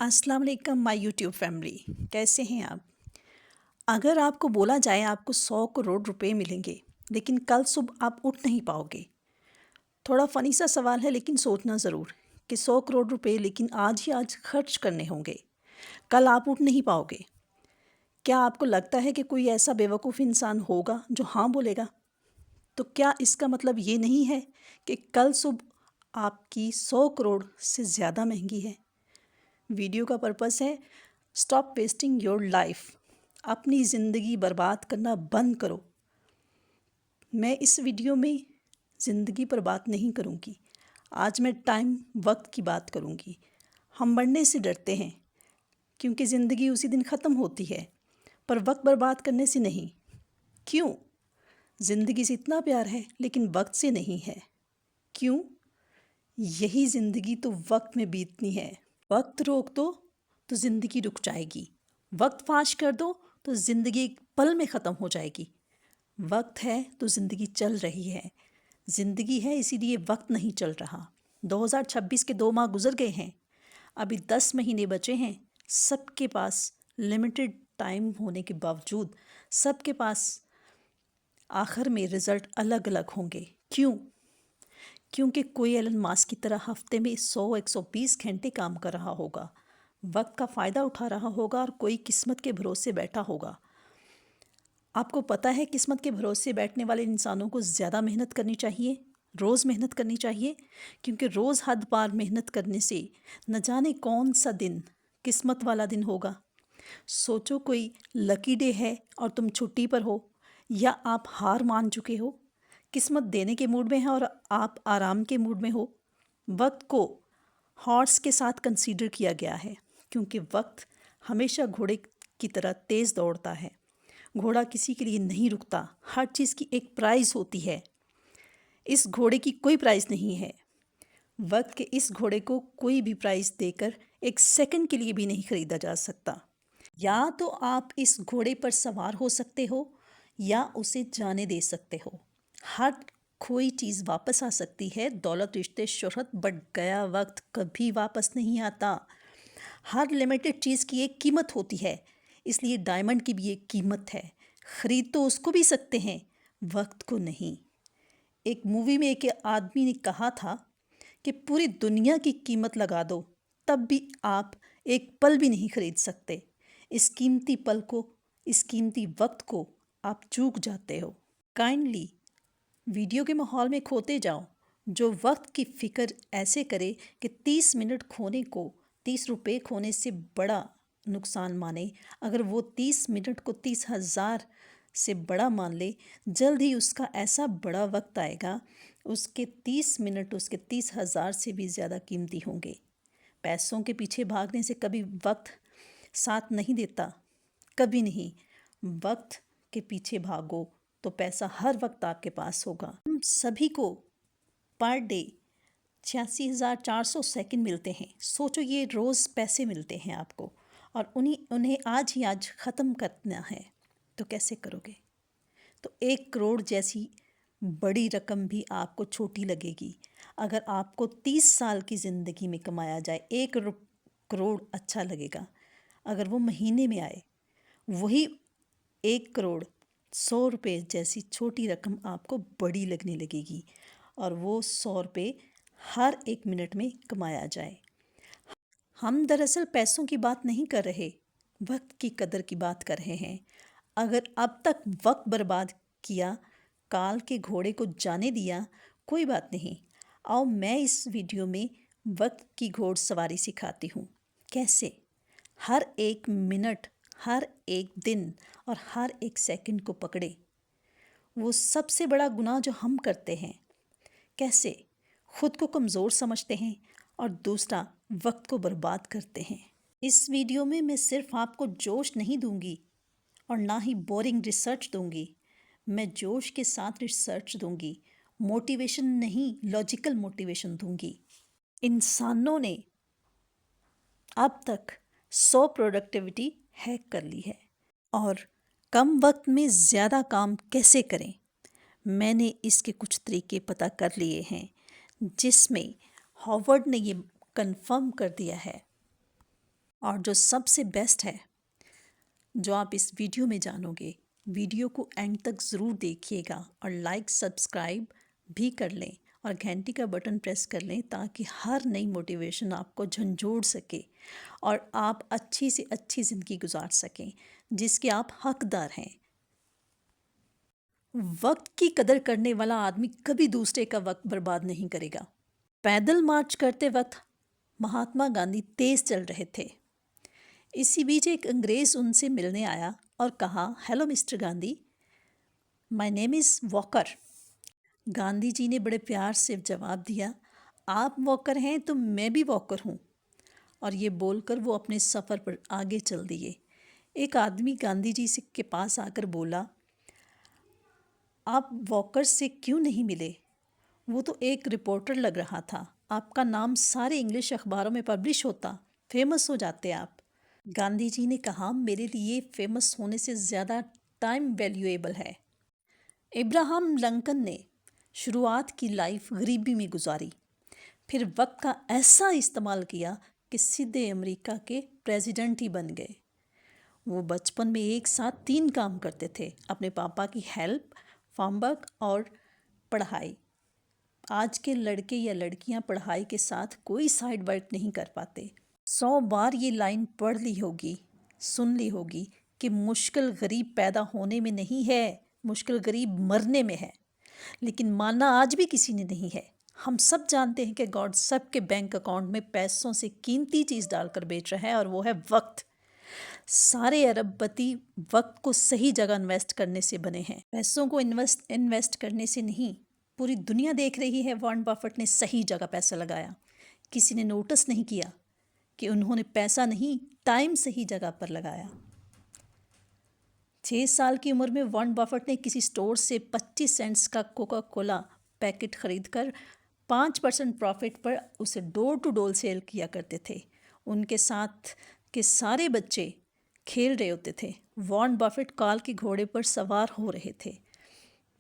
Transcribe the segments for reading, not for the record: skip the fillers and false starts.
अस्सलाम वालेकुम my YouTube family. कैसे हैं आप? अगर आपको बोला जाए आपको 100 करोड़ रुपए मिलेंगे, लेकिन कल सुबह आप उठ नहीं पाओगे। थोड़ा फ़नी सा सवाल है, लेकिन सोचना ज़रूर कि 100 करोड़ रुपए लेकिन आज ही आज खर्च करने होंगे। कल आप उठ नहीं पाओगे। क्या आपको लगता है कि कोई ऐसा बेवकूफ़ इंसान होगा जो हाँ बोलेगा? तो क्या इसका मतलब ये नहीं है कि कल सुबह आपकी 100 करोड़ से ज़्यादा महंगी है? वीडियो का पर्पस है स्टॉप वेस्टिंग योर लाइफ। अपनी ज़िंदगी बर्बाद करना बंद करो। मैं इस वीडियो में ज़िंदगी पर बात नहीं करूँगी। आज मैं टाइम वक्त की बात करूँगी। हम मरने से डरते हैं क्योंकि ज़िंदगी उसी दिन ख़त्म होती है, पर वक्त बर्बाद करने से नहीं। क्यों? ज़िंदगी से इतना प्यार है लेकिन वक्त से नहीं है। क्यों? यही ज़िंदगी तो वक्त में बीतनी है। वक्त रोक दो तो ज़िंदगी रुक जाएगी। वक्त फाश कर दो तो ज़िंदगी एक पल में ख़त्म हो जाएगी। वक्त है तो ज़िंदगी चल रही है। ज़िंदगी है इसीलिए वक्त नहीं चल रहा। 2026 के 2 माह गुजर गए हैं। अभी 10 महीने बचे हैं। सबके पास लिमिटेड टाइम होने के बावजूद सबके पास आखिर में रिज़ल्ट अलग अलग होंगे। क्यों? क्योंकि कोई एलन मास्क की तरह हफ्ते में 100-120 घंटे काम कर रहा होगा, वक्त का फ़ायदा उठा रहा होगा, और कोई किस्मत के भरोसे बैठा होगा। आपको पता है किस्मत के भरोसे बैठने वाले इंसानों को ज़्यादा मेहनत करनी चाहिए, रोज़ मेहनत करनी चाहिए, क्योंकि रोज़ हद पार मेहनत करने से न जाने कौन सा दिन किस्मत वाला दिन होगा। सोचो कोई लकी डे है और तुम छुट्टी पर हो, या आप हार मान चुके हो, किस्मत देने के मूड में है और आप आराम के मूड में हो। वक्त को हॉर्स के साथ कंसीडर किया गया है क्योंकि वक्त हमेशा घोड़े की तरह तेज़ दौड़ता है। घोड़ा किसी के लिए नहीं रुकता। हर चीज़ की एक प्राइस होती है। इस घोड़े की कोई प्राइस नहीं है। वक्त के इस घोड़े को कोई भी प्राइस देकर एक सेकंड के लिए भी नहीं खरीदा जा सकता। या तो आप इस घोड़े पर सवार हो सकते हो या उसे जाने दे सकते हो। हर कोई चीज़ वापस आ सकती है, दौलत, रिश्ते, शोहरत, बट गया वक्त कभी वापस नहीं आता। हर लिमिटेड चीज़ की एक कीमत होती है, इसलिए डायमंड की भी एक कीमत है। ख़रीद तो उसको भी सकते हैं, वक्त को नहीं। एक मूवी में एक आदमी ने कहा था कि पूरी दुनिया की कीमत लगा दो, तब भी आप एक पल भी नहीं खरीद सकते। इस कीमती पल को, इस कीमती वक्त को आप चूक जाते हो। काइंडली वीडियो के माहौल में खोते जाओ। जो वक्त की फ़िक्र ऐसे करे कि 30 मिनट खोने को 30 रुपये खोने से बड़ा नुकसान माने, अगर वो 30 मिनट को 30,000 से बड़ा मान ले, जल्द ही उसका ऐसा बड़ा वक्त आएगा, उसके 30 मिनट उसके 30,000 से भी ज़्यादा कीमती होंगे। पैसों के पीछे भागने से कभी वक्त साथ नहीं देता, कभी नहीं। वक्त के पीछे भागो तो पैसा हर वक्त आपके पास होगा। हम सभी को पर डे 86,400 सेकंड मिलते हैं। सोचो ये रोज़ पैसे मिलते हैं आपको, और उन्हें आज ही आज ख़त्म करना है, तो कैसे करोगे? तो 1 करोड़ जैसी बड़ी रकम भी आपको छोटी लगेगी। अगर आपको 30 साल की ज़िंदगी में कमाया जाए, 1 करोड़ अच्छा लगेगा। अगर वो महीने में आए, वही 1 करोड़ 100 रुपये जैसी छोटी रकम आपको बड़ी लगने लगेगी, और वो 100 रुपये हर 1 मिनट में कमाया जाए। हम दरअसल पैसों की बात नहीं कर रहे, वक्त की कदर की बात कर रहे हैं। अगर अब तक वक्त बर्बाद किया, काल के घोड़े को जाने दिया, कोई बात नहीं। आओ मैं इस वीडियो में वक्त की घोड़सवारी सिखाती हूँ। कैसे हर 1 मिनट, हर 1 दिन और हर 1 सेकंड को पकड़े। वो सबसे बड़ा गुनाह जो हम करते हैं, कैसे खुद को कमज़ोर समझते हैं और दूसरा वक्त को बर्बाद करते हैं। इस वीडियो में मैं सिर्फ आपको जोश नहीं दूंगी और ना ही बोरिंग रिसर्च दूंगी। मैं जोश के साथ रिसर्च दूंगी, मोटिवेशन नहीं, लॉजिकल मोटिवेशन दूंगी। इंसानों ने अब तक 100 प्रोडक्टिविटी हैक कर ली है, और कम वक्त में ज़्यादा काम कैसे करें, मैंने इसके कुछ तरीके पता कर लिए हैं, जिसमें हार्वर्ड ने ये कंफर्म कर दिया है। और जो सबसे बेस्ट है, जो आप इस वीडियो में जानोगे, वीडियो को एंड तक ज़रूर देखिएगा और लाइक सब्सक्राइब भी कर लें और घंटी का बटन प्रेस कर लें ताकि हर नई मोटिवेशन आपको झंझोड़ सके और आप अच्छी से अच्छी ज़िंदगी गुजार सकें जिसके आप हकदार हैं। वक्त की कदर करने वाला आदमी कभी दूसरे का वक्त बर्बाद नहीं करेगा। पैदल मार्च करते वक्त महात्मा गांधी तेज चल रहे थे। इसी बीच एक अंग्रेज़ उनसे मिलने आया और कहा, hello mister Gandhi, my name is Walker. Gandhi ji ने बड़े प्यार से जवाब दिया, आप वॉकर हैं तो मैं भी वॉकर हूँ। और ये बोलकर वो अपने सफ़र पर आगे चल दिए। एक आदमी गांधी जी से के पास आकर बोला, आप वॉकर से क्यों नहीं मिले? वो तो एक रिपोर्टर लग रहा था, आपका नाम सारे इंग्लिश अखबारों में पब्लिश होता, फेमस हो जाते आप। गांधी जी ने कहा, मेरे लिए फेमस होने से ज़्यादा टाइम वैल्यूएबल है। इब्राहम लिंकन ने शुरुआत की लाइफ गरीबी में गुजारी, फिर वक्त का ऐसा इस्तेमाल किया कि सीधे अमेरिका के प्रेसिडेंट ही बन गए। वो बचपन में एक साथ 3 काम करते थे, अपने पापा की हेल्प, फार्म वर्क और पढ़ाई। आज के लड़के या लड़कियां पढ़ाई के साथ कोई साइड वर्क नहीं कर पाते। 100 बार ये लाइन पढ़ ली होगी, सुन ली होगी कि मुश्किल गरीब पैदा होने में नहीं है, मुश्किल गरीब मरने में है। लेकिन मानना आज भी किसी ने नहीं है। हम सब जानते हैं कि गॉड सबके बैंक अकाउंट में पैसों से कीमती चीज़ डालकर बेच रहा है और वो है वक्त। सारे अरबपति वक्त को सही जगह इन्वेस्ट करने से बने हैं, पैसों को इन्वेस्ट करने से नहीं। पूरी दुनिया देख रही है वॉरेन बफेट ने सही जगह पैसा लगाया। किसी ने नोटिस नहीं किया कि उन्होंने पैसा नहीं, टाइम सही जगह पर लगाया। 6 साल की उम्र में वॉरेन बफेट ने किसी स्टोर से 25 सेंट्स का कोका कोला पैकेट खरीदकर 5% प्रॉफिट पर उसे डोर टू डोर सेल किया करते थे। उनके साथ के सारे बच्चे खेल रहे होते थे। वॉरेन बफेट काल के घोड़े पर सवार हो रहे थे।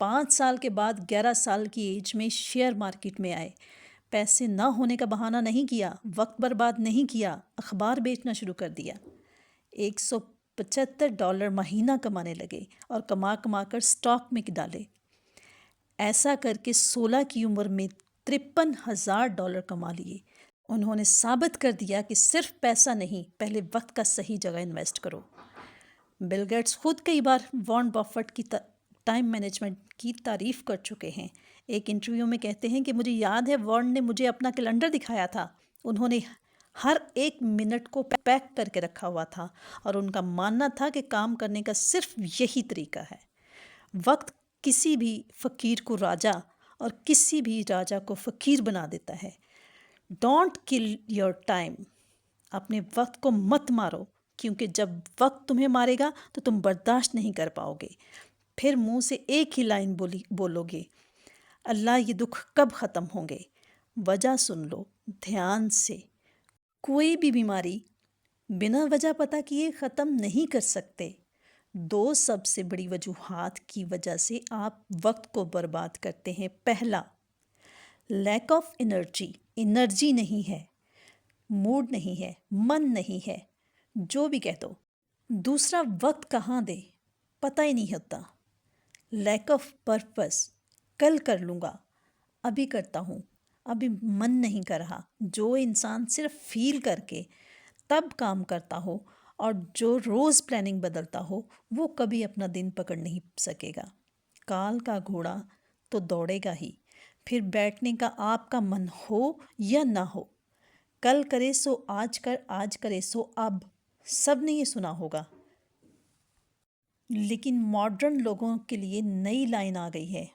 5 साल के बाद 11 साल की एज में शेयर मार्केट में आए। पैसे ना होने का बहाना नहीं किया, वक्त बर्बाद नहीं किया, अखबार बेचना शुरू कर दिया। $175 महीना कमाने लगे और कमा कमा कर स्टॉक में डाले। ऐसा करके 16 की उम्र में $53,000 कमा लिए। उन्होंने साबित कर दिया कि सिर्फ पैसा नहीं, पहले वक्त का सही जगह इन्वेस्ट करो। बिल गेट्स खुद कई बार वॉरेन बफेट की टाइम मैनेजमेंट की तारीफ़ कर चुके हैं। एक इंटरव्यू में कहते हैं कि मुझे याद है वॉरेन ने मुझे अपना कैलेंडर दिखाया था। उन्होंने हर एक मिनट को पैक करके रखा हुआ था और उनका मानना था कि काम करने का सिर्फ यही तरीका है। वक्त किसी भी फ़कीर को राजा और किसी भी राजा को फ़कीर बना देता है। Don't kill your time. अपने वक्त को मत मारो, क्योंकि जब वक्त तुम्हें मारेगा तो तुम बर्दाश्त नहीं कर पाओगे। फिर मुंह से एक ही लाइन बोलोगे, अल्लाह ये दुख कब ख़त्म होंगे। वजह सुन लो ध्यान से। कोई भी बीमारी बिना वजह पता किए ख़त्म नहीं कर सकते। 2 सबसे बड़ी वजूहात की वजह से आप वक्त को बर्बाद करते हैं। पहला, लैक ऑफ एनर्जी नहीं है, मूड नहीं है, मन नहीं है, जो भी कह दो। दूसरा, वक्त कहाँ दे पता ही नहीं होता। लैक ऑफ पर्पस, कल कर लूँगा, अभी करता हूँ, अभी मन नहीं कर रहा। जो इंसान सिर्फ फील करके तब काम करता हो और जो रोज़ प्लानिंग बदलता हो, वो कभी अपना दिन पकड़ नहीं सकेगा। काल का घोड़ा तो दौड़ेगा ही, फिर बैठने का आपका मन हो या ना हो। कल करे सो आज कर, आज करे सो अब, सब ने ये सुना होगा। लेकिन मॉडर्न लोगों के लिए नई लाइन आ गई है,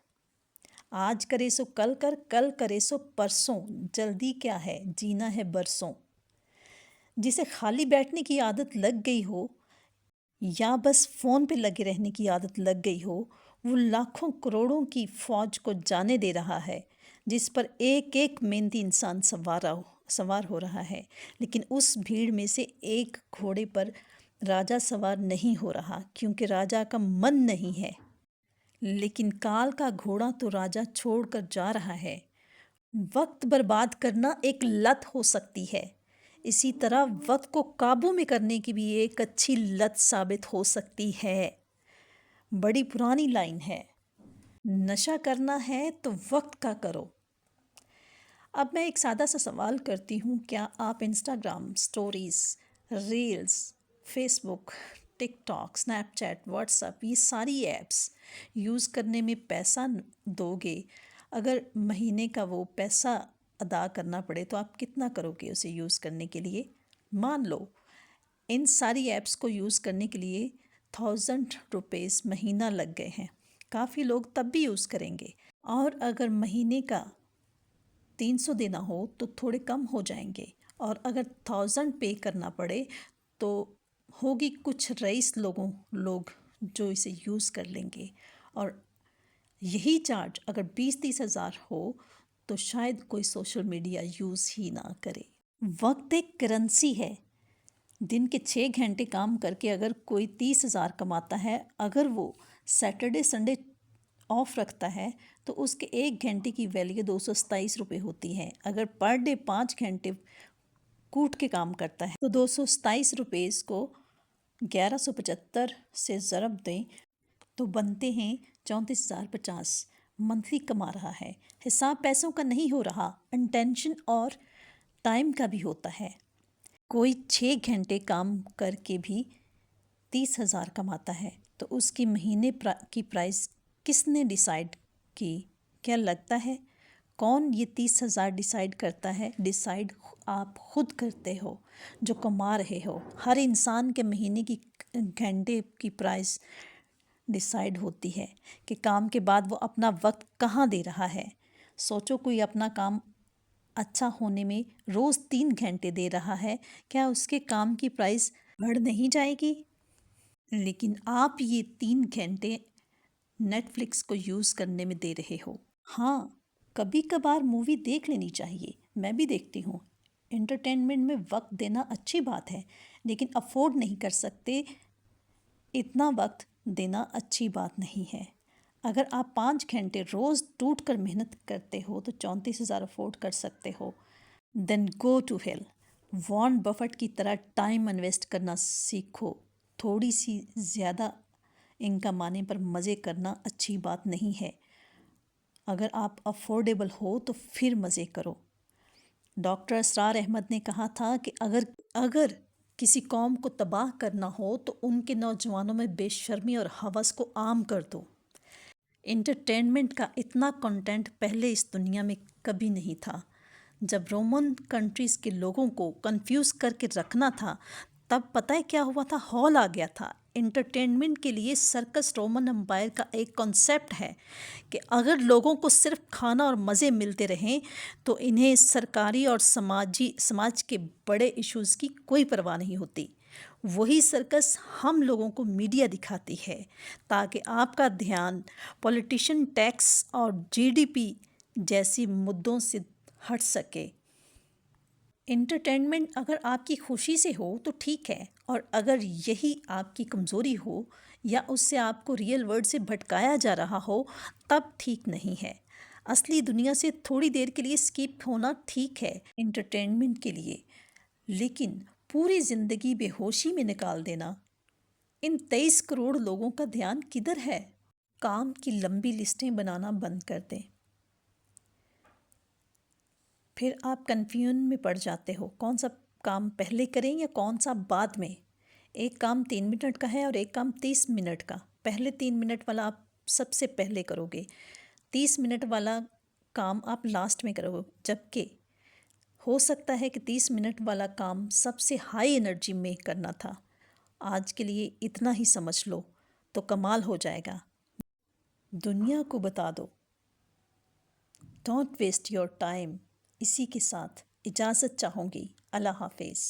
आज करे सो कल कर, कल करे सो परसों, जल्दी क्या है, जीना है बरसों। जिसे खाली बैठने की आदत लग गई हो या बस फ़ोन पे लगे रहने की आदत लग गई हो, वो लाखों करोड़ों की फ़ौज को जाने दे रहा है, जिस पर एक एक मेहनती इंसान सवार हो रहा है। लेकिन उस भीड़ में से एक घोड़े पर राजा सवार नहीं हो रहा, क्योंकि राजा का मन नहीं है। लेकिन काल का घोड़ा तो राजा छोड़कर जा रहा है। वक्त बर्बाद करना एक लत हो सकती है, इसी तरह वक्त को काबू में करने की भी एक अच्छी लत साबित हो सकती है। बड़ी पुरानी लाइन है, नशा करना है तो वक्त का करो। अब मैं एक सादा सा सवाल करती हूँ, क्या आप Instagram stories, reels, Facebook, TikTok, Snapchat, WhatsApp, ये सारी ऐप्स यूज़ करने में पैसा दोगे? अगर महीने का वो पैसा अदा करना पड़े तो आप कितना करोगे उसे यूज़ करने के लिए? मान लो इन सारी ऐप्स को यूज़ करने के लिए 1000 रुपीज़ महीना लग गए हैं, काफ़ी लोग तब भी यूज़ करेंगे। और अगर महीने का 300 देना हो तो थोड़े कम हो जाएंगे, और अगर 1000 पे करना पड़े तो होगी कुछ रईस लोग जो इसे यूज़ कर लेंगे। और यही चार्ज अगर 20-30 हज़ार हो तो शायद कोई सोशल मीडिया यूज़ ही ना करे। वक्त एक करेंसी है। दिन के 6 घंटे काम करके अगर कोई 30 हज़ार कमाता है, अगर वो सैटरडे संडे ऑफ रखता है तो उसके 1 घंटे की वैल्यू 227 रुपये होती है। अगर पर डे 5 घंटे कूट के काम करता है तो 227 रुपये को 1175 से ज़रब दें तो बनते हैं 34,050। मंथली कमा रहा है। हिसाब पैसों का नहीं हो रहा, इंटेंशन और टाइम का भी होता है। कोई 6 घंटे काम करके भी 30,000 कमाता है तो उसकी महीने की प्राइस किसने डिसाइड की? क्या लगता है कौन ये 30,000 डिसाइड करता है? डिसाइड आप खुद करते हो जो कमा रहे हो। हर इंसान के महीने की घंटे की प्राइस डिसाइड होती है कि काम के बाद वो अपना वक्त कहाँ दे रहा है। सोचो कोई अपना काम अच्छा होने में रोज़ 3 घंटे दे रहा है, क्या उसके काम की प्राइस बढ़ नहीं जाएगी? लेकिन आप ये 3 घंटे नेटफ्लिक्स को यूज़ करने में दे रहे हो। हाँ, कभी कभार मूवी देख लेनी चाहिए, मैं भी देखती हूँ। एंटरटेनमेंट में वक्त देना अच्छी बात है, लेकिन अफोर्ड नहीं कर सकते इतना वक्त देना अच्छी बात नहीं है। अगर आप 5 घंटे रोज़ टूट कर मेहनत करते हो तो 34,000 अफोर्ड कर सकते हो। Then go to hell. Warren Buffett की तरह टाइम इन्वेस्ट करना सीखो। थोड़ी सी ज़्यादा इनकम आने पर मज़े करना अच्छी बात नहीं है। अगर आप अफोर्डेबल हो तो फिर मज़े करो। डॉक्टर असरार अहमद ने कहा था कि अगर किसी कौम को तबाह करना हो तो उनके नौजवानों में बेशर्मी और हवस को आम कर दो। इंटरटेनमेंट का इतना कंटेंट पहले इस दुनिया में कभी नहीं था। जब रोमन कंट्रीज़ के लोगों को कंफ्यूज करके रखना था तब पता है क्या हुआ था? हॉल आ गया था। एंटरटेनमेंट के लिए सर्कस रोमन एम्पायर का एक कॉन्सेप्ट है कि अगर लोगों को सिर्फ खाना और मज़े मिलते रहें तो इन्हें सरकारी और समाज के बड़े इश्यूज़ की कोई परवाह नहीं होती। वही सर्कस हम लोगों को मीडिया दिखाती है ताकि आपका ध्यान पॉलिटिशियन, टैक्स और जीडीपी जैसी मुद्दों से हट सके। एंटरटेनमेंट अगर आपकी खुशी से हो तो ठीक है, और अगर यही आपकी कमज़ोरी हो या उससे आपको रियल वर्ल्ड से भटकाया जा रहा हो तब ठीक नहीं है। असली दुनिया से थोड़ी देर के लिए स्किप होना ठीक है एंटरटेनमेंट के लिए, लेकिन पूरी ज़िंदगी बेहोशी में निकाल देना। इन 23 करोड़ लोगों का ध्यान किधर है? काम की लंबी लिस्टें बनाना बंद कर दें। फिर आप कन्फ्यूजन में पड़ जाते हो, कौन सा काम पहले करें या कौन सा बाद में। एक काम 3 मिनट का है और एक काम 30 मिनट का। पहले 3 मिनट वाला आप सबसे पहले करोगे, 30 मिनट वाला काम आप लास्ट में करोगे। जबकि हो सकता है कि 30 मिनट वाला काम सबसे हाई एनर्जी में करना था। आज के लिए इतना ही समझ लो तो कमाल हो जाएगा। दुनिया को बता दो, डोंट वेस्ट योर टाइम। इसी के साथ इजाज़त चाहूँगी। अल्लाह हाफिज़।